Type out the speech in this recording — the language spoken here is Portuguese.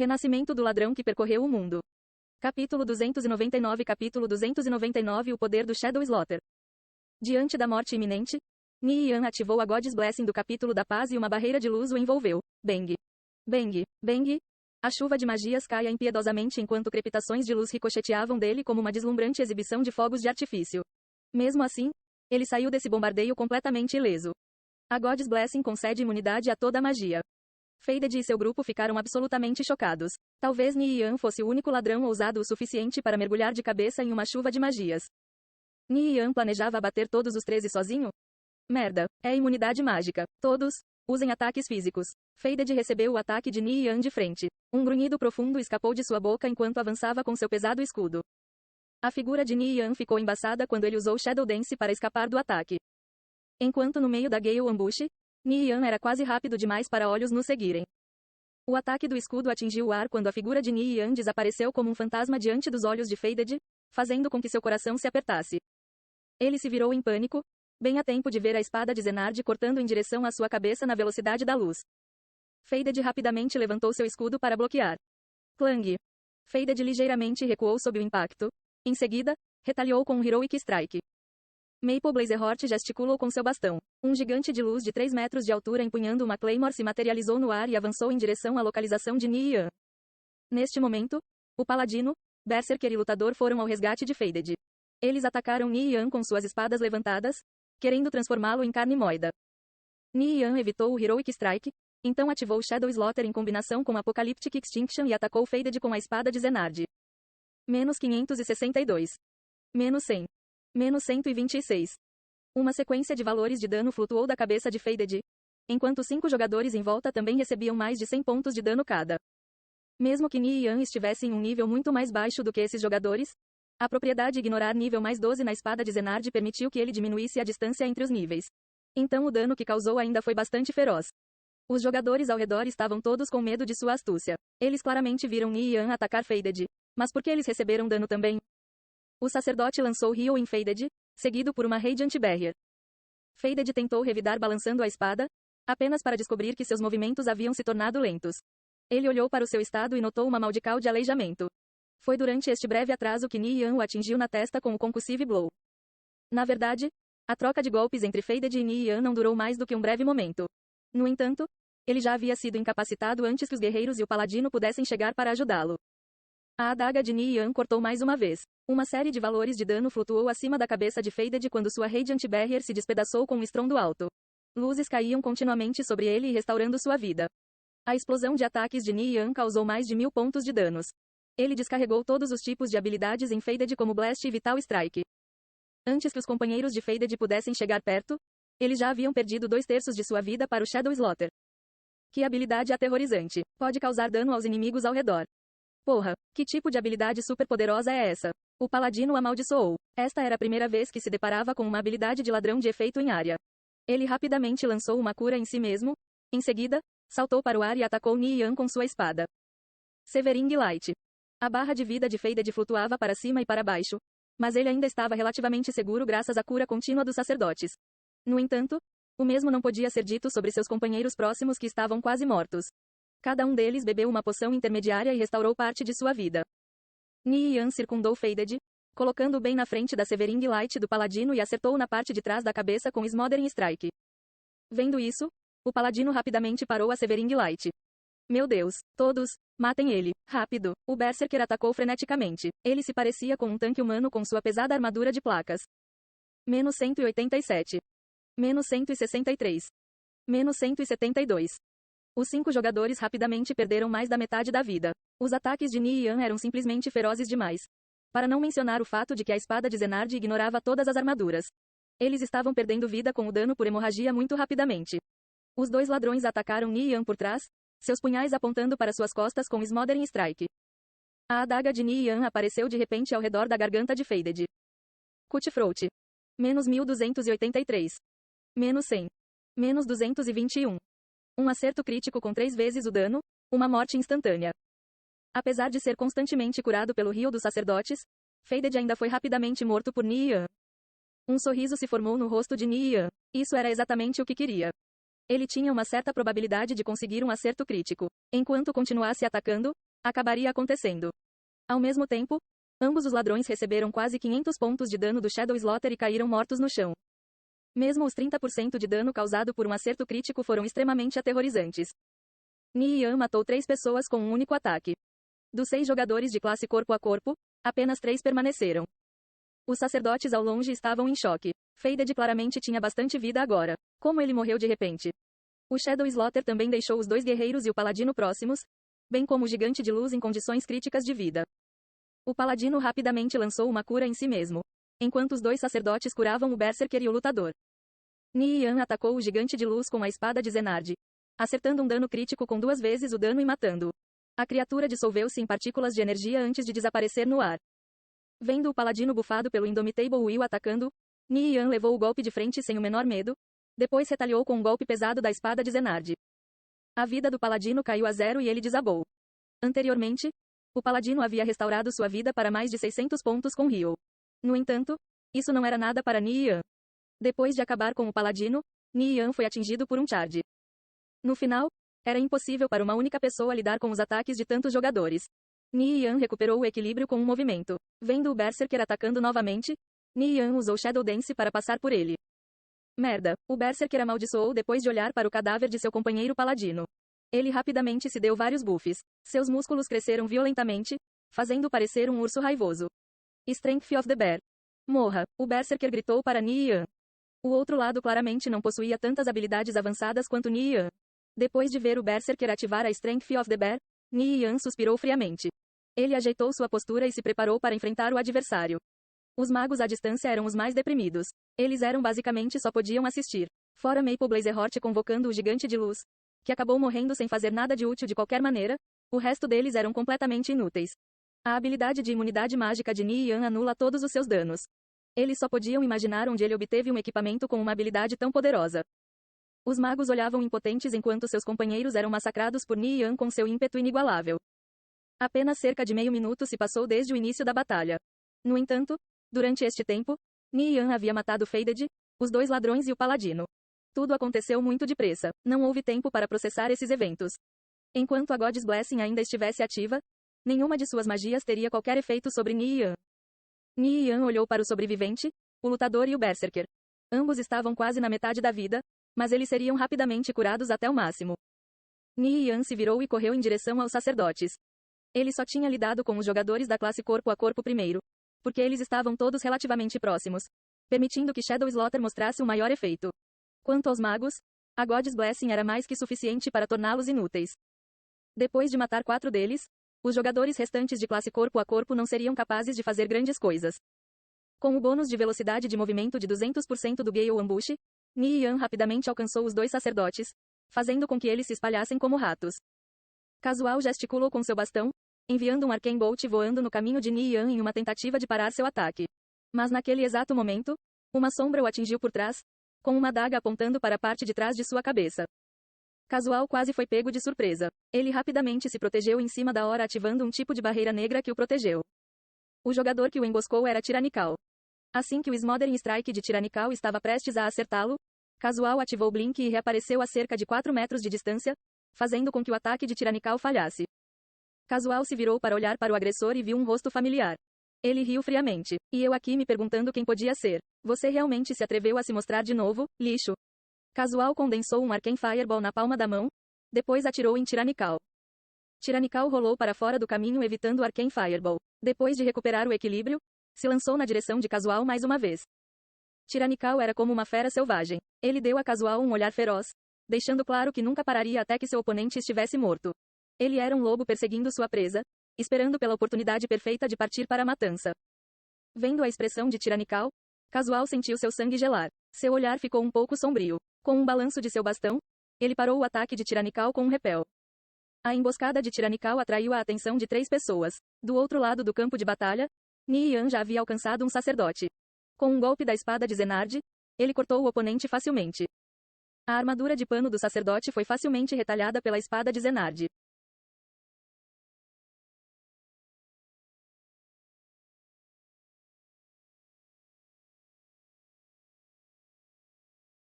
Renascimento do ladrão que percorreu o mundo. Capítulo 299. Capítulo 299. O poder do Shadow Slaughter. Diante da morte iminente, Nian ativou a God's Blessing do capítulo da paz e uma barreira de luz o envolveu. Bang. Bang. Bang. A chuva de magias caia impiedosamente enquanto crepitações de luz ricocheteavam dele como uma deslumbrante exibição de fogos de artifício. Mesmo assim, ele saiu desse bombardeio completamente ileso. A God's Blessing concede imunidade a toda a magia. Faded e seu grupo ficaram absolutamente chocados. Talvez Nian fosse o único ladrão ousado o suficiente para mergulhar de cabeça em uma chuva de magias. Nian planejava abater todos os 13 sozinho? Merda, é imunidade mágica. Todos, usem ataques físicos. Faded recebeu o ataque de Nian de frente. Um grunhido profundo escapou de sua boca enquanto avançava com seu pesado escudo. A figura de Nian ficou embaçada quando ele usou Shadow Dance para escapar do ataque. Enquanto no meio da Gale Ambush, Nian era quase rápido demais para olhos nos seguirem. O ataque do escudo atingiu o ar quando a figura de Nian desapareceu como um fantasma diante dos olhos de Faded, fazendo com que seu coração se apertasse. Ele se virou em pânico, bem a tempo de ver a espada de Zenard cortando em direção à sua cabeça na velocidade da luz. Faded rapidamente levantou seu escudo para bloquear. Clang! Faded ligeiramente recuou sob o impacto. Em seguida, retaliou com um Heroic Strike. Maple Blazerheart gesticulou com seu bastão. Um gigante de luz de 3 metros de altura empunhando uma Claymore se materializou no ar e avançou em direção à localização de Nian. Neste momento, o Paladino, Berserker e Lutador foram ao resgate de Faded. Eles atacaram Nian com suas espadas levantadas, querendo transformá-lo em carne moída. Nian evitou o Heroic Strike, então ativou Shadow Slaughter em combinação com Apocalyptic Extinction e atacou Faded com a espada de Zenard. Menos 562. Menos 100. Menos 126. Uma sequência de valores de dano flutuou da cabeça de Faded, enquanto 5 jogadores em volta também recebiam mais de 100 pontos de dano cada. Mesmo que Nian estivesse em um nível muito mais baixo do que esses jogadores, a propriedade ignorar nível mais 12 na espada de Zenard permitiu que ele diminuísse a distância entre os níveis. Então o dano que causou ainda foi bastante feroz. Os jogadores ao redor estavam todos com medo de sua astúcia. Eles claramente viram Nian atacar Faded, mas por que eles receberam dano também? O sacerdote lançou Heal em Faded, seguido por uma Radiant Barrier. Faded tentou revidar balançando a espada, apenas para descobrir que seus movimentos haviam se tornado lentos. Ele olhou para o seu estado e notou uma maldical de aleijamento. Foi durante este breve atraso que Nian o atingiu na testa com o Concussive Blow. Na verdade, a troca de golpes entre Faded e Nian não durou mais do que um breve momento. No entanto, ele já havia sido incapacitado antes que os guerreiros e o paladino pudessem chegar para ajudá-lo. A adaga de Nian cortou mais uma vez. Uma série de valores de dano flutuou acima da cabeça de Faded quando sua Radiant Barrier se despedaçou com um estrondo alto. Luzes caíam continuamente sobre ele e restaurando sua vida. A explosão de ataques de Nian causou mais de 1000 pontos de danos. Ele descarregou todos os tipos de habilidades em Faded como Blast e Vital Strike. Antes que os companheiros de Faded pudessem chegar perto, eles já haviam perdido 2/3 de sua vida para o Shadow Slaughter. Que habilidade aterrorizante. Pode causar dano aos inimigos ao redor. Porra, que tipo de habilidade super poderosa é essa? O paladino amaldiçoou. Esta era a primeira vez que se deparava com uma habilidade de ladrão de efeito em área. Ele rapidamente lançou uma cura em si mesmo, em seguida, saltou para o ar e atacou Nian com sua espada. Severing Light. A barra de vida de Faded flutuava para cima e para baixo, mas ele ainda estava relativamente seguro graças à cura contínua dos sacerdotes. No entanto, o mesmo não podia ser dito sobre seus companheiros próximos que estavam quase mortos. Cada um deles bebeu uma poção intermediária e restaurou parte de sua vida. Nian circundou Faded, colocando-o bem na frente da Severing Light do paladino e acertou-o na parte de trás da cabeça com Smothering Strike. Vendo isso, o paladino rapidamente parou a Severing Light. Meu Deus, todos, matem ele, rápido. O Berserker atacou freneticamente. Ele se parecia com um tanque humano com sua pesada armadura de placas. Menos 187. Menos 163. Menos 172. Os 5 jogadores rapidamente perderam mais da metade da vida. Os ataques de Nian eram simplesmente ferozes demais. Para não mencionar o fato de que a espada de Zenard ignorava todas as armaduras. Eles estavam perdendo vida com o dano por hemorragia muito rapidamente. Os 2 ladrões atacaram Nian por trás, seus punhais apontando para suas costas com Smothering Strike. A adaga de Nian apareceu de repente ao redor da garganta de Faded. Cutthroat. Menos 1283. Menos 100. Menos 221. Um acerto crítico com 3 vezes o dano, uma morte instantânea. Apesar de ser constantemente curado pelo rio dos sacerdotes, Faded ainda foi rapidamente morto por Nian. Um sorriso se formou no rosto de Nian. Isso era exatamente o que queria. Ele tinha uma certa probabilidade de conseguir um acerto crítico. Enquanto continuasse atacando, acabaria acontecendo. Ao mesmo tempo, ambos os ladrões receberam quase 500 pontos de dano do Shadow Slaughter e caíram mortos no chão. Mesmo os 30% de dano causado por um acerto crítico foram extremamente aterrorizantes. Ni Yan matou 3 pessoas com um único ataque. Dos 6 jogadores de classe corpo a corpo, apenas 3 permaneceram. Os sacerdotes ao longe estavam em choque. Faded claramente tinha bastante vida agora. Como ele morreu de repente? O Shadow Slaughter também deixou os 2 guerreiros e o paladino próximos, bem como o gigante de luz em condições críticas de vida. O paladino rapidamente lançou uma cura em si mesmo, enquanto os 2 sacerdotes curavam o berserker e o lutador. Ni Yan atacou o gigante de luz com a espada de Zenard, acertando um dano crítico com 2 vezes o dano e matando-o. A criatura dissolveu-se em partículas de energia antes de desaparecer no ar. Vendo o paladino bufado pelo Indomitable Will atacando, Ni Yan levou o golpe de frente sem o menor medo, depois retalhou com um golpe pesado da espada de Zenard. A vida do paladino caiu a 0 e ele desabou. Anteriormente, o paladino havia restaurado sua vida para mais de 600 pontos com Ryo. No entanto, isso não era nada para Ni Yan. Depois de acabar com o paladino, Ni Yan foi atingido por um charge. No final, era impossível para uma única pessoa lidar com os ataques de tantos jogadores. Ni Yan recuperou o equilíbrio com um movimento. Vendo o berserker atacando novamente, Ni Yan usou Shadow Dance para passar por ele. Merda, o berserker amaldiçoou depois de olhar para o cadáver de seu companheiro paladino. Ele rapidamente se deu vários buffs. Seus músculos cresceram violentamente, fazendo parecer um urso raivoso. Strength of the Bear. Morra, o berserker gritou para Ni Yan. O outro lado claramente não possuía tantas habilidades avançadas quanto Ni Yan. Depois de ver o berserker ativar a Strength of the Bear, Ni Yan suspirou friamente. Ele ajeitou sua postura e se preparou para enfrentar o adversário. Os magos à distância eram os mais deprimidos. Eles eram basicamente só podiam assistir. Fora Maple Blazerheart convocando o gigante de luz, que acabou morrendo sem fazer nada de útil de qualquer maneira, o resto deles eram completamente inúteis. A habilidade de imunidade mágica de Ni Yan anula todos os seus danos. Eles só podiam imaginar onde ele obteve um equipamento com uma habilidade tão poderosa. Os magos olhavam impotentes enquanto seus companheiros eram massacrados por Ni Yan com seu ímpeto inigualável. Apenas cerca de meio minuto se passou desde o início da batalha. No entanto, durante este tempo, Ni Yan havia matado Faded, os 2 ladrões e o paladino. Tudo aconteceu muito depressa. Não houve tempo para processar esses eventos. Enquanto a God's Blessing ainda estivesse ativa, nenhuma de suas magias teria qualquer efeito sobre Ni Yan. Ni Yan olhou para o sobrevivente, o lutador e o berserker. Ambos estavam quase na metade da vida, mas eles seriam rapidamente curados até o máximo. Ni Yan se virou e correu em direção aos sacerdotes. Ele só tinha lidado com os jogadores da classe corpo a corpo primeiro, porque eles estavam todos relativamente próximos, permitindo que Shadow Slaughter mostrasse um maior efeito. Quanto aos magos, a God's Blessing era mais que suficiente para torná-los inúteis. Depois de matar 4 deles, os jogadores restantes de classe corpo a corpo não seriam capazes de fazer grandes coisas. Com o bônus de velocidade de movimento de 200% do Gale Ambush, Ni Yan rapidamente alcançou os 2 sacerdotes, fazendo com que eles se espalhassem como ratos. Casual gesticulou com seu bastão, enviando um Arcane Bolt voando no caminho de Ni Yan em uma tentativa de parar seu ataque. Mas naquele exato momento, uma sombra o atingiu por trás, com uma adaga apontando para a parte de trás de sua cabeça. Casual quase foi pego de surpresa. Ele rapidamente se protegeu em cima da hora ativando um tipo de barreira negra que o protegeu. O jogador que o emboscou era Tyrannical. Assim que o Smothering Strike de Tyrannical estava prestes a acertá-lo, Casual ativou Blink e reapareceu a cerca de 4 metros de distância, fazendo com que o ataque de Tyrannical falhasse. Casual se virou para olhar para o agressor e viu um rosto familiar. Ele riu friamente. E eu aqui me perguntando quem podia ser. Você realmente se atreveu a se mostrar de novo, lixo? Casual condensou um Arcane Fireball na palma da mão, depois atirou em Tyrannical. Tyrannical rolou para fora do caminho evitando o Arcane Fireball. Depois de recuperar o equilíbrio, se lançou na direção de Casual mais uma vez. Tyrannical era como uma fera selvagem. Ele deu a Casual um olhar feroz, deixando claro que nunca pararia até que seu oponente estivesse morto. Ele era um lobo perseguindo sua presa, esperando pela oportunidade perfeita de partir para a matança. Vendo a expressão de Tyrannical, Casual sentiu seu sangue gelar. Seu olhar ficou um pouco sombrio. Com um balanço de seu bastão, ele parou o ataque de Tyrannical com um repel. A emboscada de Tyrannical atraiu a atenção de 3 pessoas. Do outro lado do campo de batalha, Ni Yan já havia alcançado um sacerdote. Com um golpe da espada de Zenard, ele cortou o oponente facilmente. A armadura de pano do sacerdote foi facilmente retalhada pela espada de Zenard.